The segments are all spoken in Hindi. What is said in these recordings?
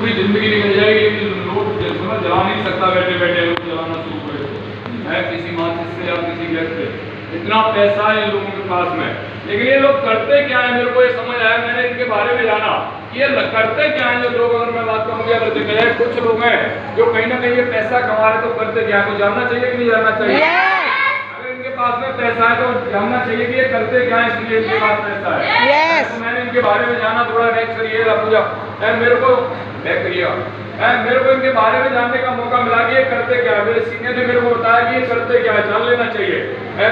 पूरी जिंदगी निकल जाएगी, लेकिन लोग जला नहीं सकता बैठे बैठे, लोग जलाना शुरू कर है किसी माचिस से या किसी गैस से। इतना पैसा है इन लोगों के पास में, लेकिन ये लोग करते क्या है, मेरे को ये समझ आया, मैंने इनके बारे में जाना कि ये करते क्या है जो लोग। अगर मैं बात करूँगी, अगर देखा जाए कुछ लोग हैं जो कहीं ना कहीं ये पैसा कमा रहे, तो करते क्या है, तो जानना चाहिए कि नहीं जानना चाहिए? अगर इनके पास में पैसा है तो जानना चाहिए कि ये करते क्या है, इसलिए इनके पास पैसा है। तो मैंने इनके बारे में जाना थोड़ा, नेक्स्ट करिएगा पूजा, मेरे को बैक करिएगा, मेरे को इनके बारे में जानने का मौका मिला कि ये करते क्या है। मेरे सीनियर ने मेरे को बताया कि ये करते क्या है, जान लेना चाहिए।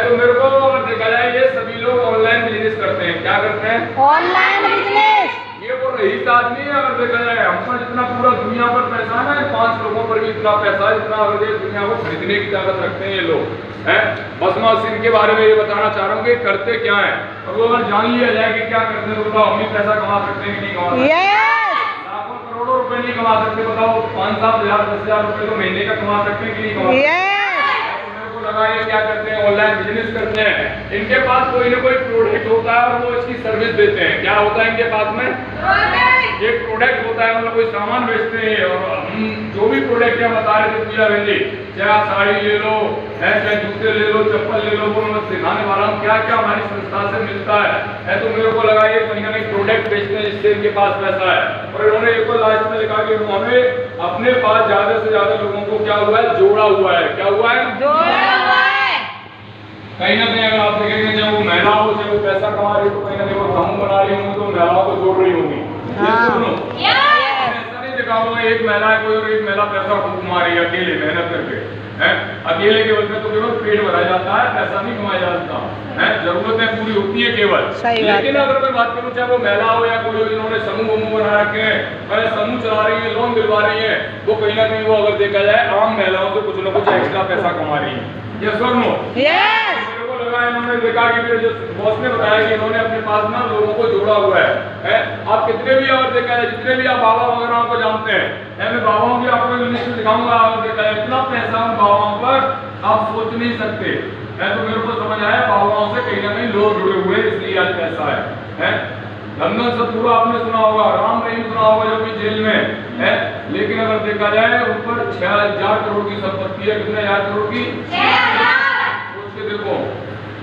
तो मेरे को अगर देखा जाए, ये सभी लोग ऑनलाइन बिजनेस करते हैं। क्या करते हैं? Online business. ये वो रईस आदमी है। अगर देखा जाए, हम पर जितना पूरा दुनिया पर पैसा है ना, 5 लोगों पर भी इतना पैसा है जितना अगर दुनिया को खरीदने की ताकत रखते हैं ये लोग हैं। बस मैं इनके बारे में ये बताना चाह रहा हूँ कि करते क्या है, और वो अगर जान लिया जाए कि क्या करते हैं, तो बताओ हम भी पैसा कमा सकते हैं कि नहीं कमा सकते? लाखों करोड़ों रुपए नहीं कमा सकते, बताओ 5-7 हज़ार 10,000 रुपए तो महीने का कमा सकते हैं कि नहीं कमा सकते? मेरे को लगा ये क्या करते हैं, ऑनलाइन बिजनेस करते हैं। इनके पास कोई ना कोई प्रोडक्ट होता है और वो इसकी सर्विस देते हैं। क्या होता है इनके पास में? एक प्रोडक्ट होता है, मतलब कोई सामान बेचते हैं। और हम जो भी प्रोडक्ट है बता रहे थे पूजा बहन जी, चाहे साड़ी ले लो, चाहे जूते ले लो, चप्पल ले लो, वो मैं सिखाने वाला हूँ क्या क्या हमारी संस्था से मिलता है। तो मेरे को लगा ये कहीं ना कहीं प्रोडक्ट बेचते हैं जिससे इनके पास पैसा है। और इन्होंने एक लास्ट में लिखा कि उन्होंने अपने पास ज्यादा से ज्यादा लोगों को क्या हुआ है, जोड़ा हुआ है। क्या हुआ है? जोड़ा हुआ है। कहीं ना कहीं अगर आप देखेंगे, चाहे वो महिला हो, चाहे वो पैसा कमा रही हो, तो कहीं ना कहीं वो समूह बना रही होंगी, तो महिलाओं को जोड़ रही होंगी। ऐसा नहीं दिखा हुआ एक महिला है कोई और एक महिला पैसा खूब कमा रही है अकेले मेहनत करके है। अकेले केवल में तो केवल पेट भरा जाता है, पैसा नहीं कमाया जाता है। जरूरतें पूरी होती है केवल। लेकिन अगर मैं बात करूँ, चाहे वो महिला हो या कोई हो, जिन्होंने समूह बना रखे हैं, समूह चला रही है, लोन दिलवा रही है, वो कहीं ना कहीं वो अगर देखा जाए आम महिलाओं से कुछ ना कुछ एक्स्ट्रा पैसा कमा रही है। यस और नो? इन्होंने देखा कि जो बॉस ने बताया कि इन्होंने अपने पास ना लोगों को जोड़ा हुआ है। आप कितने भी अगर देखा जाए, जितने भी आप बाबा वगैरह को जानते हैं, मैं बाबाओं की आपको लिस्ट दिखाऊंगा। अगर देखा जाए इतना पैसा उन बाबाओं पर आप सोच नहीं सकते। तो मेरे को समझ आया बाबाओं से कहीं ना कहीं लोग जुड़े हुए, इसलिए आज पैसा है। लंदन से पूरा आपने सुना होगा, राम रहीम सुना होगा जो भी जेल में है। लेकिन अगर देखा जाए ऊपर 6,000 करोड़ की संपत्ति है। कितने हजार करोड़ की? 6,000। सोच के देखो।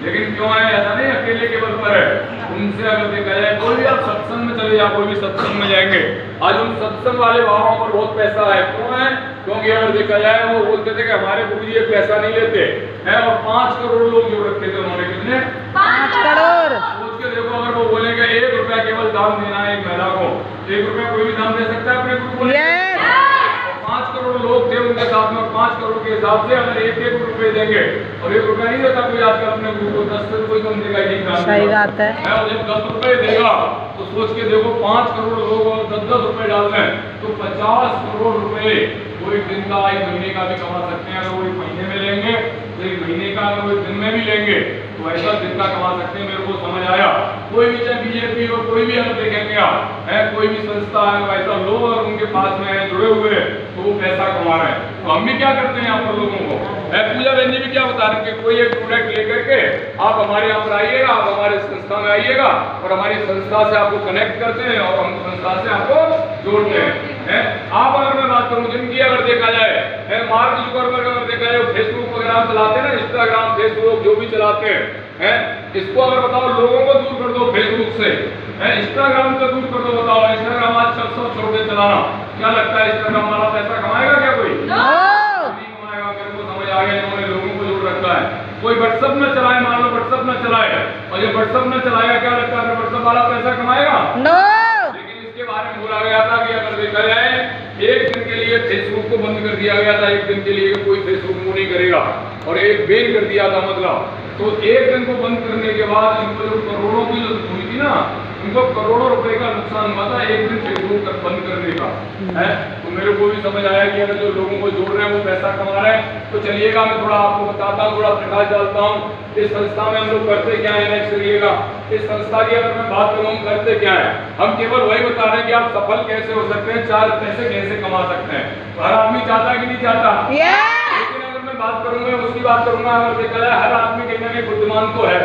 लेकिन क्यों है? ऐसा नहीं अकेले केवल पर है। उनसे अगर देखा जाए, कोई भी आप सत्संग में चले जाओ, कोई भी सत्संग में जाएंगे, आज उन सत्संग वाले बाबाओं पर बहुत पैसा है। क्यों है? क्योंकि अगर देखा जाए वो बोलते थे कि हमारे गुरुजी ये पैसा नहीं लेते हैं, और 5 करोड़ लोग जो रखे थे उन्होंने। कितने? 5 करोड़। सोच के देखो, अगर वो बोलेंगे 1 रुपया केवल दान देना है एक महिला को, 1 रुपया कोई भी दान दे सकता है अपने गुरु को। 5 करोड़ लोग थे उनके साथ में, 5 करोड़ के हिसाब से अगर 1-1 रुपए देंगे, और 1 रुपया नहीं देता कोई आजकल अपने गुरु को, 10 रुपये कम देगा। सही बात है। और जब 10 रुपए देगा तो सोच के देखो 5 करोड़ लोग और 10-10 रुपए डाल दें तो 50 करोड़ रुपए वो एक दिन का, एक महीने का भी कमा सकते हैं। अगर वो एक महीने में लेंगे तो एक महीने का, अगर वो एक दिन में भी लेंगे तो ऐसा दिन का कमा सकते हैं। मेरे को समझ आया। कोई भी चाहे बीजेपी हो, कोई भी अगर देखेंगे आप है, कोई भी संस्था है, वैसा लोग अगर उनके पास में है, जुड़े हुए हैं, तो वो पैसा कमा रहे हैं। तो हम भी क्या करते हैं यहाँ पर लोगों को, पूजा बहन जी भी क्या बता रहे हैं कि कोई एक प्रोडक्ट लेकर के आप हमारे यहाँ पर आइएगा, आप हमारे संस्था में आइएगा, और हमारी संस्था से आपको कनेक्ट करते हैं और हम संस्था से आपको जोड़ते हैं। आप अगर मैं बात करूँ जिनकी अगर देखा जाए, मार्क जुकरबर्ग अगर देखा जाए फेसबुक वगैरह चलाते हैं ना, इंस्टाग्राम फेसबुक जो भी चलाते हैं, इसको अगर बताओ लोगों को दूर कर दो फेसबुक से, इंस्टाग्राम से दूर कर दो। बताओ इंस्टाग्राम आज सब छोड़ दे चलाना, क्या लगता है इंस्टाग्राम वाला पैसा कमाएगा क्या? कोई नहीं कमाएगा। मेरे को समझ आ गया, इन्होंने लोगों को जोड़ रखा है। कोई व्हाट्सअप न चलाए, मान लो व्हाट्सअप न चलाए, और ये व्हाट्सअप न चलाएगा, क्या लगता है व्हाट्सअप वाला पैसा कमाएगा? लेकिन इसके बारे में बोला गया था कि अगर देखा जाए एक दिन के लिए फेसबुक को बंद कर दिया गया था, एक दिन के लिए कोई फेसबुक को नहीं करेगा, और एक बैन कर दिया था। मतलब तो एक दिन को बंद करने के बाद इनको जो करोड़ों की हुई थी ना, इनको करोड़ों रुपए का नुकसान हुआ था एक दिन फेसबुक बंद करने का है। तो मेरे को भी समझ आया कि अगर जो लोगों को जोड़ रहे हैं वो पैसा कमा रहे हैं। तो चलिएगा मैं थोड़ा आपको बताता हूँ, थोड़ा प्रकाश डालता हूँ इस संस्था में हम लोग करते क्या है। नेक्स्ट करिएगा, इस संस्था की अगर मैं बात करूँ हम करते क्या है, हम केवल वही बता रहे हैं कि आप सफल कैसे हो सकते हैं, 4 पैसे कैसे कमा सकते हैं। हर आदमी चाहता है कि नहीं चाहता? लेकिन अगर मैं बात करूंगा उसकी बात करूंगा। अगर देखा जाए हर आदमी कहीं ना कहीं बुद्धिमान तो है,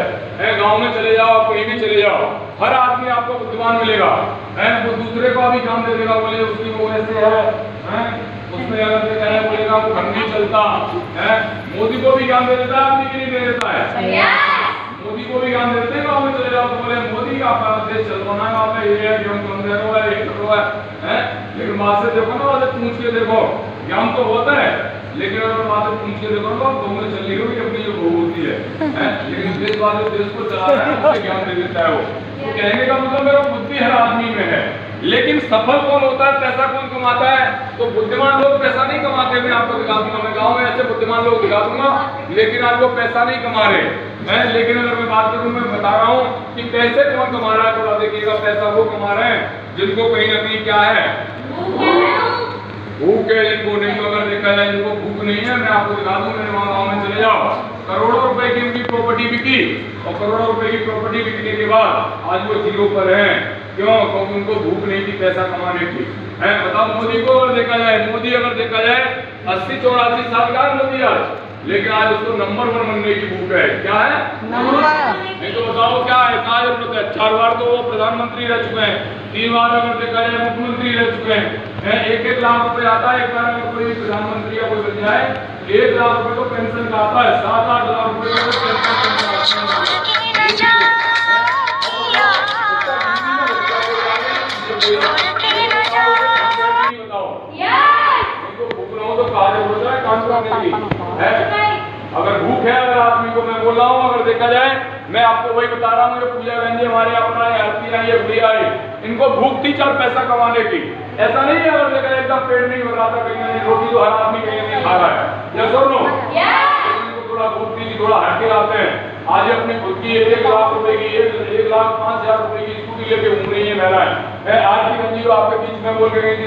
गांव में चले जाओ, कहीं भी चले जाओ, हर आदमी आपको बुद्धिमान मिलेगा, है। वो दूसरे को भी काम दे देगा, बोले उसकी वो ऐसे है, उसमें अगर देखा जाए बोलेगा वो घर नहीं चलता है। मोदी को भी काम दे देता है, आदमी की नहीं दे देता है। मोदी को भी काम दे देते हैं, गाँव में चले जाओ तो बोले मोदी का देश चल रहा है, वहाँ पे ये है, गेहूं कम दे रहा है, ये कर रहा है। लेकिन बात से देखो ना, बात पूछ के देखो, ज्ञान तो होता है, लेकिन अगर बात पूछ के देखो ना, तो में चल रही होगी अपनी जो बहू होती है, लेकिन देश वाले देश को चला रहा है, उससे ज्ञान दे देता है वो। तो कहने का मतलब मेरा बुद्धि हर आदमी में है, लेकिन सफल कौन होता है, पैसा कौन कमाता है? तो बुद्धिमान लोग पैसा नहीं कमाते। मैं आपको दिखा दूंगा, मैं गाँव में ऐसे बुद्धिमान लोग दिखा दूंगा, लेकिन आज वो पैसा नहीं कमा रहे हैं। लेकिन अगर मैं बात करूं, मैं बता रहा हूं कि पैसे कौन कमा रहा है, थोड़ा देखिएगा। पैसा वो कमा रहे हैं जिनको कहीं ना कहीं क्या है, भूख है। इनको नहीं, अगर देखा जाए इनको भूख नहीं है, मैं आपको दिखा दूं, मेरे वहां गाँव में चले जाओ, करोड़ों रुपए की उनकी प्रॉपर्टी बिकी, और करोड़ों रुपए की प्रॉपर्टी बिकने के बाद आज वो जीरो पर है। क्यों? क्योंकि उनको भूख नहीं थी पैसा कमाने की, है। बताओ, मोदी को अगर देखा जाए, मोदी अगर देखा जाए 80-84 साल का है मोदी आज, लेकिन आज उसको नंबर 1 बनने की भूख है। क्या है? नंबर। नहीं तो बताओ क्या है, कहा जरूरत है? 4 बार तो वो प्रधानमंत्री रह चुके हैं, 3 बार अगर देखा जाए मुख्यमंत्री रह चुके हैं। 1-1 लाख रुपए आता है एक बार अगर कोई प्रधानमंत्री या कोई बन जाए, 1 लाख रुपए तो पेंशन का आता है, 7-8 लाख रुपए अगर भूख है, अगर आदमी को, मैं बोल रहा हूँ, अगर देखा जाए, मैं आपको वही बता रहा हूँ, ये पूजा बहन जी हमारे यहाँ पर आती है, ये भैया है, इनको भूख थी 4 पैसा कमाने की। ऐसा नहीं है अगर देखा जाए एकदम पेट नहीं भर रहा था, कहीं नहीं, रोटी तो हर आदमी कहीं नहीं खा रहा है, या सुनो, इनको थोड़ा भूख थी, थोड़ा हटके आते हैं। आज अपनी खुद की 1 लाख रुपए की, 1,05,000 रुपए की स्कूटी लेके घूम रही है महिलाएं। आज की गंजी आपके बीच में बोल रही थी